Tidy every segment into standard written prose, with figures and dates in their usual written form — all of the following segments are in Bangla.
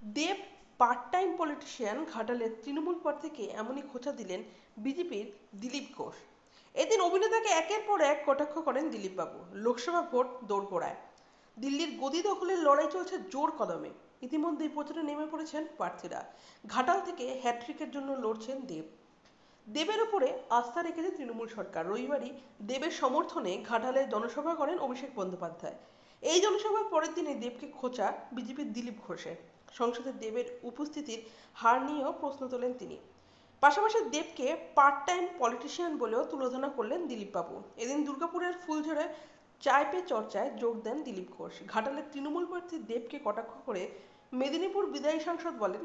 দেব পার্ট টাইম পলিটিশিয়ান ঘাটালের তৃণমূল পদ থেকে এমনই খোঁচা দিলেন বিজেপির দিলীপ ঘোষ। এদিন অভিনেতাকে একের পর এক কটাক্ষ করেন দিলীপবাবু। লোকসভা ভোট দোরগোড়ায়, দিল্লির গদি দখলের লড়াই চলছে জোর কদমে। ইতিমধ্যেই প্রচারে নেমে পড়েছেন প্রার্থীরা। ঘাটাল থেকে হ্যাট্রিকের জন্য লড়ছেন দেব। দেবের উপরে আস্থা রেখেছে তৃণমূল সরকার। রবিবারই দেবের সমর্থনে ঘাটালে জনসভা করেন অভিষেক বন্দ্যোপাধ্যায়। এই জনসভার পরের দিনে দেবকে খোঁচা বিজেপির দিলীপ ঘোষের। সংসদে দেবের উপস্থিতির হার নিয়েও প্রশ্ন তোলেন তিনি। পাশাপাশি দেবকে পার্ট টাইম পলিটিশিয়ান বলেও তুলোধনা করলেন দিলীপবাবু। এদিন দুর্গাপুরের ফুলঝড়ে চায় পে চর্চায় যোগ দেন দিলীপ ঘোষ। ঘাটালের তৃণমূল প্রার্থী দেবকে কটাক্ষ করে মেদিনীপুর বিদায়ী সাংসদ বলেন,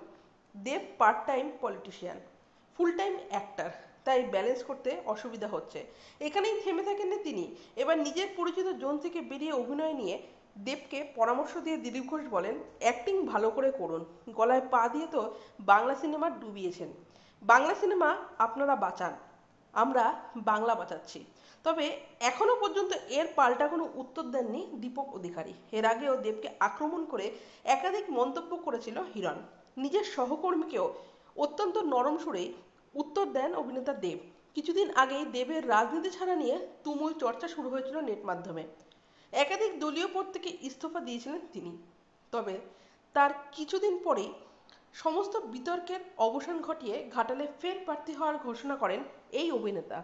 Dev part time politician, full time actor, তাই ব্যালেন্স করতে অসুবিধা হচ্ছে। এখানেই থেমে থাকেননি তিনি। এবার নিজের পরিচিত জোন থেকে বেরিয়ে অভিনয় নিয়ে দেবকে পরামর্শ দিয়ে দিলীপ ঘোষ বলেন, অ্যাক্টিং ভালো করে করুন, গলায় পা দিয়ে তো বাংলা সিনেমা ডুবিয়েছেন। বাংলা সিনেমা আপনারা বাঁচান, আমরা বাংলা বাঁচাচ্ছি। তবে এখনো পর্যন্ত এর পাল্টা কোনো উত্তর দেননি দীপক অধিকারী। এর আগেও দেবকে আক্রমণ করে একাধিক মন্তব্য করেছিল হিরণ। নিজের সহকর্মীকেও অত্যন্ত নরম সুরেই উত্তর দেন অভিনেতা দেব। কিছুদিন আগেই দেবের রাজনীতি ছাড়া নিয়ে তুমুল চর্চা শুরু হয়েছিল নেট মাধ্যমে। একাধিক দলীয় পদ থেকে ইস্তফা দিয়েছিলেন তিনি। তবে তার কিছুদিন পরেই সমস্ত বিতর্কের অবসান ঘটিয়ে ঘাটালে ফের প্রার্থী হওয়ার ঘোষণা করেন এই অভিনেতা।